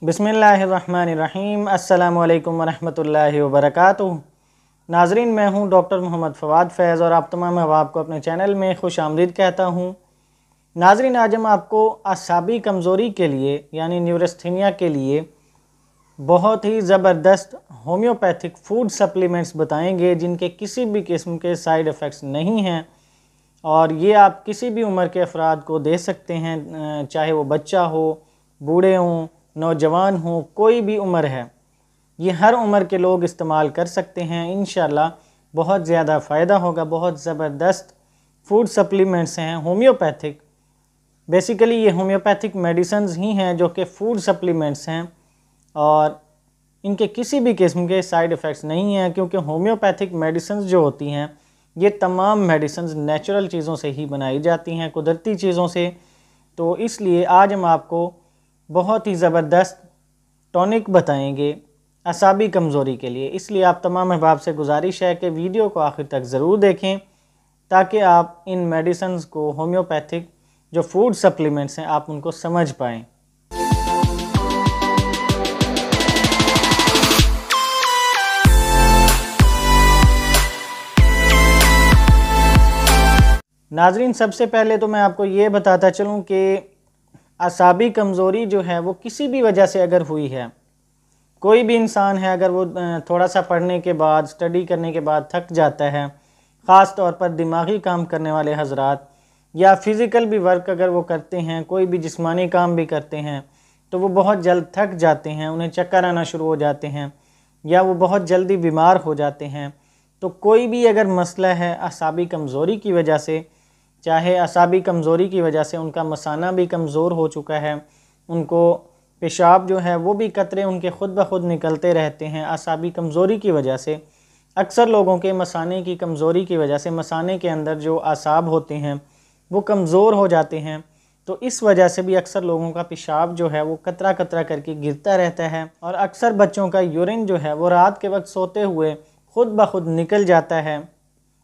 बिस्मिल्लाहिर्रहमानिर्रहीम। अस्सलामु अलैकुम वरहमतुल्लाहि वबरकातुहू। नाजरीन, मैं हूं डॉक्टर मोहम्मद फवाद फैज़ और आप तमाम अहबाब को अपने चैनल में खुश आमदीद कहता हूं। नाजरीन, आज हम आपको असाबी कमज़ोरी के लिए यानी न्यूरोस्थेनिया के लिए बहुत ही ज़बरदस्त होम्योपैथिक फ़ूड सप्लीमेंट्स बताएंगे जिनके किसी भी किस्म के साइड इफ़ेक्ट्स नहीं हैं और ये आप किसी भी उम्र के अफराद को दे सकते हैं, चाहे वो बच्चा हो, बूढ़े हों, नौजवान हो, कोई भी उम्र है, ये हर उम्र के लोग इस्तेमाल कर सकते हैं। इंशाल्लाह बहुत ज़्यादा फ़ायदा होगा। बहुत ज़बरदस्त फूड सप्लीमेंट्स हैं होम्योपैथिक। बेसिकली ये होम्योपैथिक मेडिसिन्स ही हैं जो कि फ़ूड सप्लीमेंट्स हैं और इनके किसी भी किस्म के साइड इफ़ेक्ट्स नहीं हैं, क्योंकि होम्योपैथिक मेडिसिन्स जो होती हैं ये तमाम मेडिसिन्स नेचुरल चीज़ों से ही बनाई जाती हैं, कुदरती चीज़ों से। तो इसलिए आज हम आपको बहुत ही ज़बरदस्त टॉनिक बताएंगे असाबी कमज़ोरी के लिए। इसलिए आप तमाम अहबाब से गुजारिश है कि वीडियो को आखिर तक ज़रूर देखें ताकि आप इन मेडिसिन्स को, होम्योपैथिक जो फूड सप्लीमेंट्स हैं, आप उनको समझ पाएँ। नाजरीन, सबसे पहले तो मैं आपको ये बताता चलूँ कि असाबी कमज़ोरी जो है वो किसी भी वजह से अगर हुई है, कोई भी इंसान है अगर वो थोड़ा सा पढ़ने के बाद, स्टडी करने के बाद थक जाता है, ख़ास तौर पर दिमागी काम करने वाले हजरात, या फ़िज़िकल भी वर्क अगर वो करते हैं, कोई भी जिस्मानी काम भी करते हैं, तो वो बहुत जल्द थक जाते हैं, उन्हें चक्कर आना शुरू हो जाते हैं या वो बहुत जल्दी बीमार हो जाते हैं। तो कोई भी अगर मसला है असाबी कमज़ोरी की वजह से, चाहे असाबी कमज़ोरी की वजह से उनका मसाना भी कमज़ोर हो चुका है, उनको पेशाब जो है वो भी कतरे उनके ख़ुद ब खुद निकलते रहते हैं असाबी कमज़ोरी की वजह से। अक्सर लोगों के मसाने की कमज़ोरी की वजह से मसाने के अंदर जो आसाब होते हैं वो कमज़ोर हो जाते हैं, तो इस वजह से भी अक्सर लोगों का पेशाब जो है वो कतरा कतरा करके गिरता रहता है। और अक्सर बच्चों का यूरिन जो है वो रात के वक्त सोते हुए ख़ुद ब खुद निकल जाता है,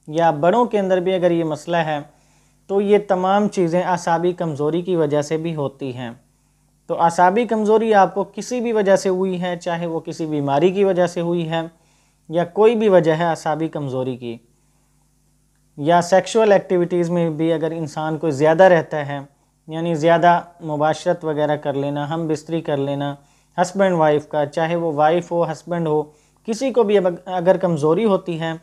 या बड़ों के अंदर भी अगर ये मसला है तो ये तमाम चीज़ें असाबी कमज़ोरी की वजह से भी होती हैं। तो असाबी कमज़ोरी आपको किसी भी वजह से हुई है, चाहे वो किसी बीमारी की वजह से हुई है या कोई भी वजह है असाबी कमज़ोरी की, या सेक्सुअल एक्टिविटीज़ में भी अगर इंसान को ज़्यादा रहता है, यानी ज़्यादा मुबाशरत वगैरह कर लेना, हम बिस्तरी कर लेना हस्बैंड वाइफ का, चाहे वो वाइफ हो, हस्बैंड हो, किसी को भी अगर कमज़ोरी होती है,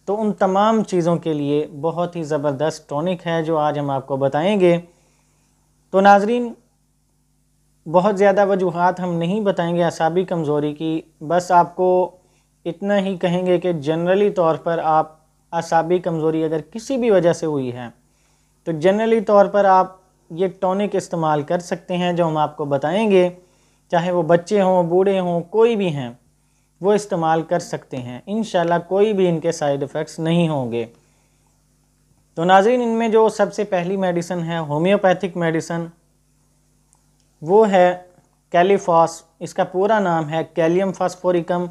तो उन तमाम चीज़ों के लिए बहुत ही ज़बरदस्त टॉनिक है जो आज हम आपको बताएंगे। तो नाजरीन, बहुत ज़्यादा वजूहात हम नहीं बताएंगे असाबी कमज़ोरी की, बस आपको इतना ही कहेंगे कि जनरली तौर पर आप असाबी कमज़ोरी अगर किसी भी वजह से हुई है तो जनरली तौर पर आप ये टॉनिक इस्तेमाल कर सकते हैं जो हम आपको बताएंगे। चाहे वो बच्चे हों, बूढ़े हों, कोई भी हैं, वो इस्तेमाल कर सकते हैं। इंशाल्लाह कोई भी इनके साइड इफ़ेक्ट्स नहीं होंगे। तो नाज़रीन, इनमें जो सबसे पहली मेडिसिन है होम्योपैथिक मेडिसिन, वो है कैलीफॉस। इसका पूरा नाम है कैलियम फास्फोरिकम।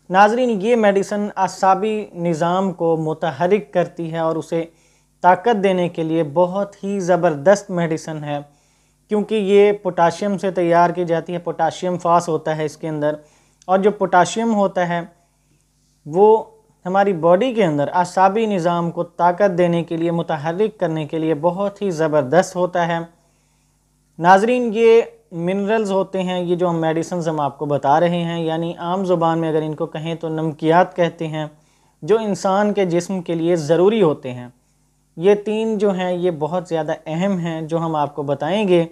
नाज़रीन, ये मेडिसिन असाबी निज़ाम को मुतहरिक करती है और उसे ताकत देने के लिए बहुत ही ज़बरदस्त मेडिसिन है, क्योंकि ये पोटाशियम से तैयार की जाती है। पोटाशियम फास होता है इसके अंदर, और जो पोटाशियम होता है वो हमारी बॉडी के अंदर असाबी निज़ाम को ताकत देने के लिए, मुतहरिक करने के लिए बहुत ही ज़बरदस्त होता है। नाजरीन, ये मिनरल्स होते हैं, ये जो हम मेडिसिन हम आपको बता रहे हैं, यानी आम ज़ुबान में अगर इनको कहें तो नमकियात कहते हैं, जो इंसान के जिस्म के लिए ज़रूरी होते हैं। ये तीन जो हैं ये बहुत ज़्यादा अहम हैं जो हम आपको बताएंगे।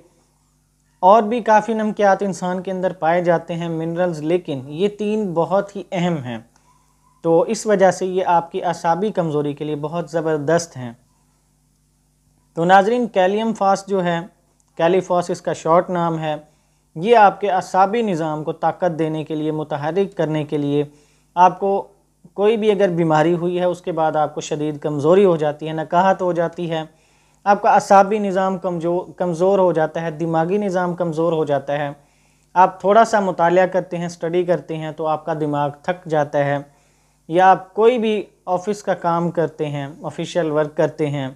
और भी काफ़ी नमकियात इंसान के अंदर पाए जाते हैं मिनरल्स, लेकिन ये तीन बहुत ही अहम हैं। तो इस वजह से ये आपकी असाबी कमज़ोरी के लिए बहुत ज़बरदस्त हैं। तो नाजरीन, कैलियम फास्ट जो है, कैलीफॉस इसका शॉर्ट नाम है, ये आपके असाबी निज़ाम को ताकत देने के लिए, मुतहरिक करने के लिए, आपको कोई भी अगर बीमारी हुई है उसके बाद आपको शदीद कमज़ोरी हो जाती है, नकाहत हो जाती है, आपका असाबी निज़ाम कमज़ोर हो जाता है, दिमागी निज़ाम कमज़ोर हो जाता है, आप थोड़ा सा मुतालिया करते हैं, स्टडी करते हैं तो आपका दिमाग थक जाता है, या आप कोई भी ऑफ़िस का काम करते हैं, ऑफिशियल वर्क करते हैं,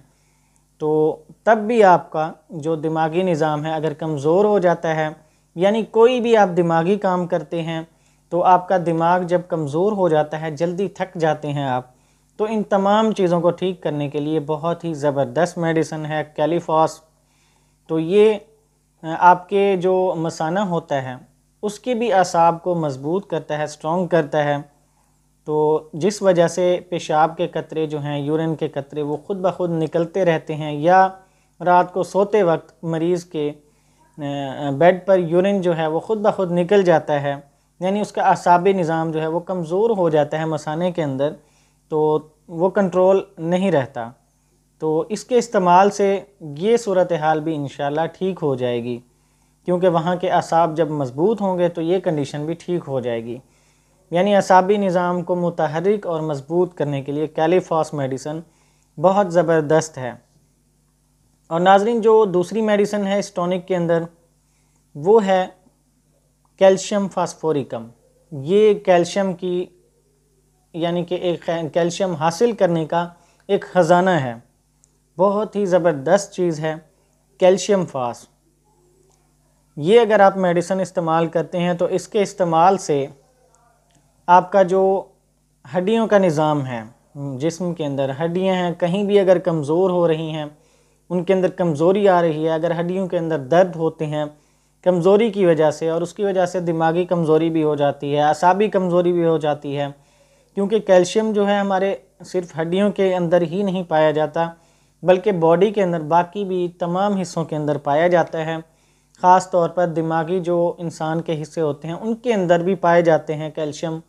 तो तब भी आपका जो दिमागी निज़ाम है अगर कमज़ोर हो जाता है यानी कोई भी आप दिमागी काम करते हैं तो आपका दिमाग जब कमज़ोर हो जाता है, जल्दी थक जाते हैं आप, तो इन तमाम चीज़ों को ठीक करने के लिए बहुत ही ज़बरदस्त मेडिसिन है कैलीफॉस। तो ये आपके जो मसाना होता है उसकी भी असाब को मज़बूत करता है, स्ट्रॉन्ग करता है। तो जिस वजह से पेशाब के कतरे जो हैं, यूरिन के कतरे, वो ख़ुद ब खुद निकलते रहते हैं, या रात को सोते वक्त मरीज़ के बेड पर यूरिन जो है वो ख़ुद ब खुद निकल जाता है, यानी उसका असाबी निज़ाम जो है वो कमज़ोर हो जाता है मसाने के अंदर, तो वो कंट्रोल नहीं रहता। तो इसके इस्तेमाल से ये सूरत हाल भी इंशाल्लाह ठीक हो जाएगी, क्योंकि वहाँ के असाब जब मज़बूत होंगे तो ये कंडीशन भी ठीक हो जाएगी। यानी असाबी निज़ाम को मुतहर्रिक और मज़बूत करने के लिए कैलीफॉस मेडिसिन बहुत ज़बरदस्त है। और नाज़रीन, जो दूसरी मेडिसिन है इस टॉनिक के अंदर, वो है कैल्शियम फास्फोरिकम। ये कैल्शियम की, यानी कि एक कैल्शियम हासिल करने का एक ख़जाना है, बहुत ही ज़बरदस्त चीज़ है कैल्शियम फास। ये अगर आप मेडिसिन इस्तेमाल करते हैं तो इसके इस्तेमाल से आपका जो हड्डियों का निज़ाम है, जिस्म के अंदर हड्डियां हैं, कहीं भी अगर कमज़ोर हो रही हैं, उनके अंदर कमज़ोरी आ रही है, अगर हड्डियों के अंदर दर्द होते हैं कमज़ोरी की वजह से, और उसकी वजह से दिमागी कमज़ोरी भी हो जाती है, असाबी कमज़ोरी भी हो जाती है, क्योंकि कैल्शियम जो है हमारे सिर्फ हड्डियों के अंदर ही नहीं पाया जाता, बल्कि बॉडी के अंदर बाकी भी तमाम हिस्सों के अंदर पाया जाता है। ख़ास तौर पर दिमागी जो इंसान के हिस्से होते हैं उनके अंदर भी पाए जाते हैं कैल्शियम।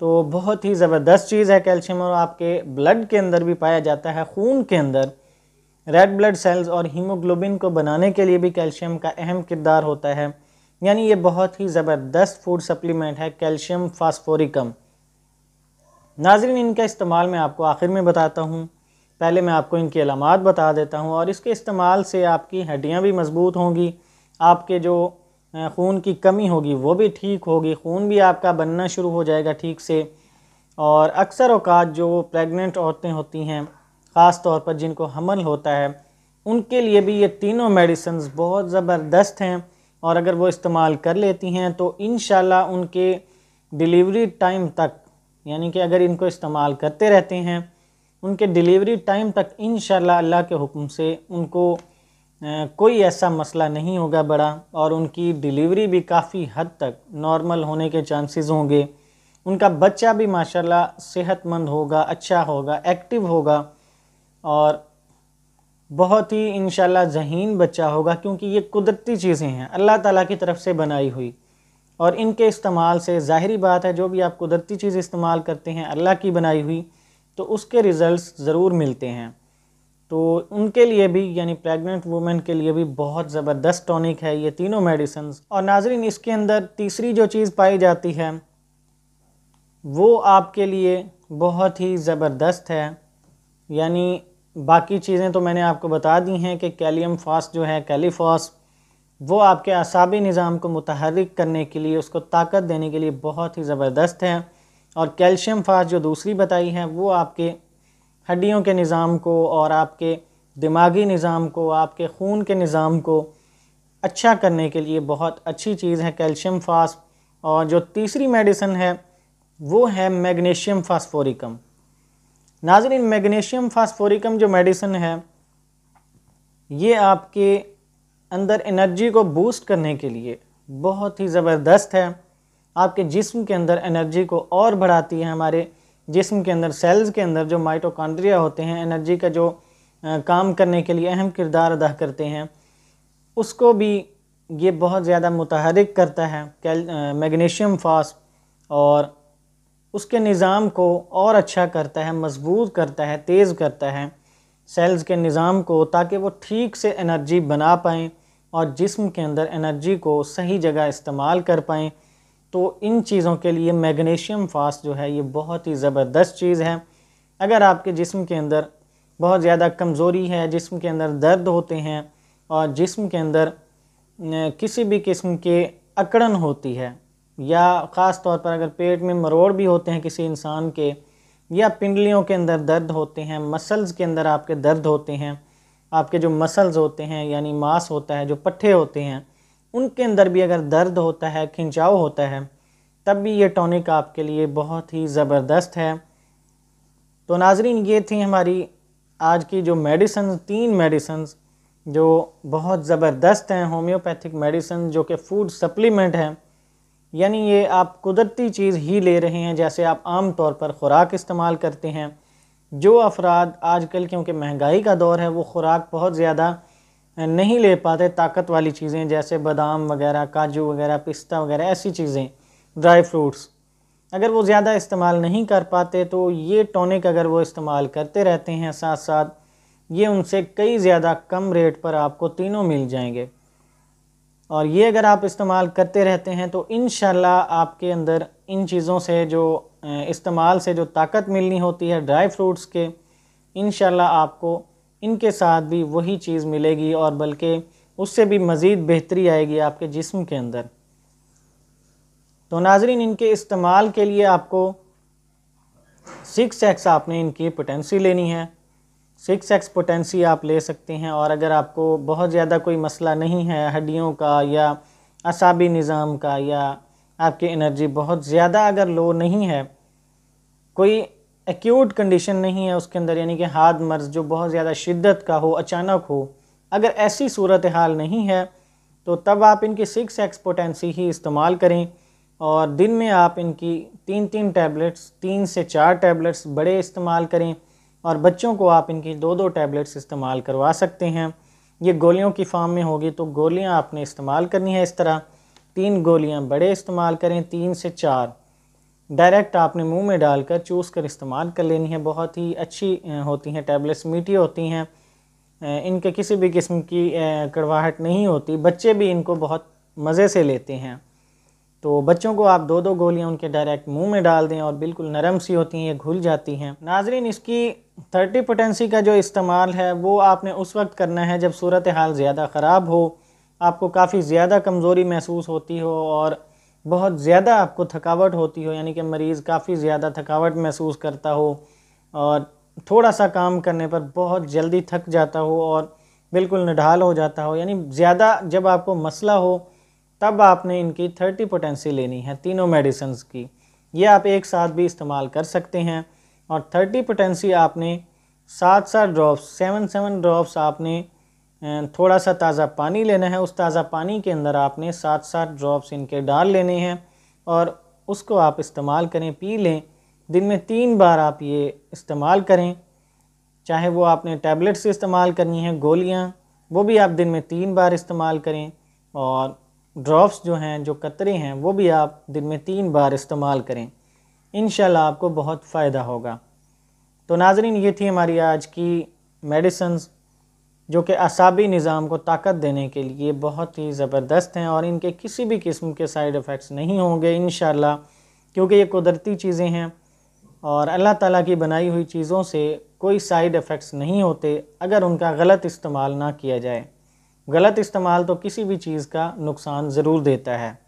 तो बहुत ही ज़बरदस्त चीज़ है कैल्शियम, और आपके ब्लड के अंदर भी पाया जाता है। खून के अंदर रेड ब्लड सेल्स और हीमोग्लोबिन को बनाने के लिए भी कैल्शियम का अहम किरदार होता है। यानी ये बहुत ही ज़बरदस्त फूड सप्लीमेंट है कैल्शियम फास्फोरिकम। नाज़रीन, इनका इस्तेमाल मैं आपको आखिर में बताता हूँ, पहले मैं आपको इनकी अलामात बता देता हूँ। और इसके इस्तेमाल से आपकी हड्डियाँ भी मज़बूत होंगी, आपके जो खून की कमी होगी वो भी ठीक होगी, खून भी आपका बनना शुरू हो जाएगा ठीक से। और अक्सर औक़ात जो प्रेग्नेंट औरतें होती हैं, ख़ास तौर पर जिनको हमल होता है, उनके लिए भी ये तीनों मेडिसिन्स बहुत ज़बरदस्त हैं, और अगर वो इस्तेमाल कर लेती हैं तो इंशाल्लाह उनके डिलीवरी टाइम तक, यानी कि अगर इनको इस्तेमाल करते रहते हैं, उनके डिलीवरी टाइम तक इंशाल्लाह अल्लाह के हुक्म से उनको कोई ऐसा मसला नहीं होगा बड़ा, और उनकी डिलीवरी भी काफ़ी हद तक नॉर्मल होने के चांसेस होंगे। उनका बच्चा भी माशाल्लाह सेहतमंद होगा, अच्छा होगा, एक्टिव होगा, और बहुत ही इंशाल्लाह ज़हीन बच्चा होगा, क्योंकि ये कुदरती चीज़ें हैं अल्लाह ताला की तरफ से बनाई हुई। और इनके इस्तेमाल से ज़ाहिरी बात है, जो भी आप कुदरती चीज़ इस्तेमाल करते हैं अल्लाह की बनाई हुई, तो उसके रिज़ल्ट्स ज़रूर मिलते हैं। तो उनके लिए भी, यानी प्रेग्नेंट वुमेन के लिए भी बहुत ज़बरदस्त टॉनिक है ये तीनों मेडिसिन्स। और नाज़रीन, इसके अंदर तीसरी जो चीज़ पाई जाती है वो आपके लिए बहुत ही ज़बरदस्त है। यानी बाकी चीज़ें तो मैंने आपको बता दी हैं कि कैलियम फास जो है, कैलीफॉस, वो आपके असाबी निज़ाम को मुतहर्रिक करने के लिए, उसको ताकत देने के लिए बहुत ही ज़बरदस्त है। और कैल्शियम फास जो दूसरी बताई है वो आपके हड्डियों के निज़ाम को और आपके दिमागी निज़ाम को, आपके खून के निज़ाम को अच्छा करने के लिए बहुत अच्छी चीज़ है कैल्शियम फास। और जो तीसरी मेडिसिन है वो है मैग्नीशियम फास्फोरिकम। नाज़रीन, मैग्नीशियम फास्फोरिकम जो मेडिसिन है ये आपके अंदर एनर्जी को बूस्ट करने के लिए बहुत ही ज़बरदस्त है। आपके जिस्म के अंदर एनर्जी को और बढ़ाती है। हमारे जिस्म के अंदर सेल्स के अंदर जो माइटोकॉन्ड्रिया होते हैं, एनर्जी का जो काम करने के लिए अहम किरदार अदा करते हैं, उसको भी ये बहुत ज़्यादा मुतहर्रिक करता है मैग्नीशियम फास, और उसके निज़ाम को और अच्छा करता है, मज़बूत करता है, तेज़ करता है सेल्स के निज़ाम को, ताकि वो ठीक से एनर्जी बना पाएँ और जिस्म के अंदर एनर्जी को सही जगह इस्तेमाल कर पाएँ। तो इन चीज़ों के लिए मैग्नीशियम फास्ट जो है ये बहुत ही ज़बरदस्त चीज़ है। अगर आपके जिस्म के अंदर बहुत ज़्यादा कमज़ोरी है, जिस्म के अंदर दर्द होते हैं, और जिस्म के अंदर किसी भी किस्म के अकड़न होती है, या ख़ास तौर पर अगर पेट में मरोड़ भी होते हैं किसी इंसान के, या पिंडलियों के अंदर दर्द होते हैं, मसल्स के अंदर आपके दर्द होते हैं, आपके जो मसल्स होते हैं यानी मांस होता है, जो पट्ठे होते हैं उनके अंदर भी अगर दर्द होता है, खिंचाव होता है, तब भी ये टॉनिक आपके लिए बहुत ही ज़बरदस्त है। तो नाजरीन, ये थी हमारी आज की जो मेडिसिन, 3 मेडिसिन जो बहुत ज़बरदस्त हैं, होम्योपैथिक मेडिसिन जो कि फूड सप्लीमेंट हैं, यानी ये आप कुदरती चीज़ ही ले रहे हैं जैसे आप आम तौर पर ख़ुराक इस्तेमाल करते हैं। जो अफराद आजकल क्योंकि महंगाई का दौर है वो ख़ुराक बहुत ज़्यादा नहीं ले पाते, ताकत वाली चीज़ें जैसे बादाम वगैरह, काजू वगैरह, पिस्ता वगैरह, ऐसी चीज़ें, ड्राई फ्रूट्स अगर वो ज़्यादा इस्तेमाल नहीं कर पाते तो ये टॉनिक अगर वो इस्तेमाल करते रहते हैं साथ साथ, ये उनसे कई ज़्यादा कम रेट पर आपको तीनों मिल जाएंगे। और ये अगर आप इस्तेमाल करते रहते हैं तो इंशाल्लाह आपके अंदर इन चीज़ों से जो इस्तेमाल से जो ताकत मिलनी होती है ड्राई फ्रूट्स के, इंशाल्लाह आपको इनके साथ भी वही चीज़ मिलेगी और बल्कि उससे भी मज़ीद बेहतरी आएगी आपके जिस्म के अंदर। तो नाजरीन, इनके इस्तेमाल के लिए आपको 6x आपने इनकी पोटेंसी लेनी है। 6x पोटेंसी आप ले सकते हैं। और अगर आपको बहुत ज़्यादा कोई मसला नहीं है हड्डियों का या असाबी निज़ाम का, या आपकी एनर्जी बहुत ज़्यादा अगर लो नहीं है, कोई एक्यूट कंडीशन नहीं है उसके अंदर, यानी कि हार्ट मर्ज़ जो बहुत ज़्यादा शिद्दत का हो, अचानक हो, अगर ऐसी सूरत हाल नहीं है तो तब आप इनकी 6x पोटेंसी ही इस्तेमाल करें। और दिन में आप इनकी 3-3 टैबलेट्स, 3 से 4 टैबलेट्स बड़े इस्तेमाल करें। और बच्चों को आप इनकी 2-2 टैबलेट्स इस्तेमाल करवा सकते हैं। ये गोलियों की फॉर्म में होगी तो गोलियां आपने इस्तेमाल करनी है इस तरह, 3 गोलियां बड़े इस्तेमाल करें, 3 से 4 डायरेक्ट आपने मुंह में डालकर चूस कर इस्तेमाल कर लेनी है। बहुत ही अच्छी होती हैं टैबलेट्स, मीठी होती हैं, इनके किसी भी किस्म की कड़वाहट नहीं होती, बच्चे भी इनको बहुत मज़े से लेते हैं। तो बच्चों को आप 2-2 गोलियां उनके डायरेक्ट मुंह में डाल दें और बिल्कुल नरम सी होती हैं, ये घुल जाती हैं। नाजरीन, इसकी 30 पोटेंसी का जो इस्तेमाल है वो आपने उस वक्त करना है जब सूरत हाल ज़्यादा ख़राब हो, आपको काफ़ी ज़्यादा कमज़ोरी महसूस होती हो और बहुत ज़्यादा आपको थकावट होती हो, यानी कि मरीज़ काफ़ी ज़्यादा थकावट महसूस करता हो और थोड़ा सा काम करने पर बहुत जल्दी थक जाता हो और बिल्कुल निढाल हो जाता हो, यानी ज़्यादा जब आपको मसला हो तब आपने इनकी 30 पोटेंसी लेनी है तीनों मेडिसिन्स की। ये आप एक साथ भी इस्तेमाल कर सकते हैं। और 30 पोटेंसी आपने 7-7 ड्रॉप्स, 7-7 ड्रॉप्स आपने थोड़ा सा ताज़ा पानी लेना है, उस ताज़ा पानी के अंदर आपने 7-7 ड्रॉप्स इनके डाल लेने हैं और उसको आप इस्तेमाल करें, पी लें। दिन में 3 बार आप ये इस्तेमाल करें, चाहे वो आपने टैबलेट से इस्तेमाल करनी है, गोलियाँ, वो भी आप दिन में 3 बार इस्तेमाल करें। और ड्रॉप्स जो हैं, जो कतरे हैं, वो भी आप दिन में 3 बार इस्तेमाल करें। इंशाल्लाह आपको बहुत फ़ायदा होगा। तो नाजरीन, ये थी हमारी आज की मेडिसिन्स जो कि असाबी निज़ाम को ताकत देने के लिए बहुत ही ज़बरदस्त हैं और इनके किसी भी किस्म के साइड इफ़ेक्ट्स नहीं होंगे इंशाल्लाह, क्योंकि ये कुदरती चीज़ें हैं और अल्लाह ताला की बनाई हुई चीज़ों से कोई साइड इफ़ेक्ट्स नहीं होते अगर उनका गलत इस्तेमाल ना किया जाए। गलत इस्तेमाल तो किसी भी चीज़ का नुकसान ज़रूर देता है।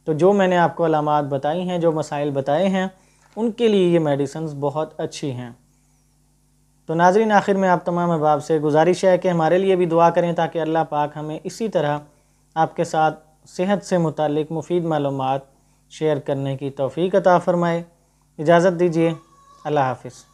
तो जो मैंने आपको अलामात बताई हैं, जो मसाइल बताए हैं, उनके लिए ये मेडिसिन्स बहुत अच्छी हैं। तो नाज़रीन, आखिर में आप तमाम अहबाब से गुजारिश है कि हमारे लिए भी दुआ करें ताकि अल्लाह पाक हमें इसी तरह आपके साथ सेहत से मुताल्लिक़ मुफीद मालूमात शेयर करने की तौफ़ीक़ अता फ़रमाए। इजाज़त दीजिए, अल्लाह हाफ़िज़।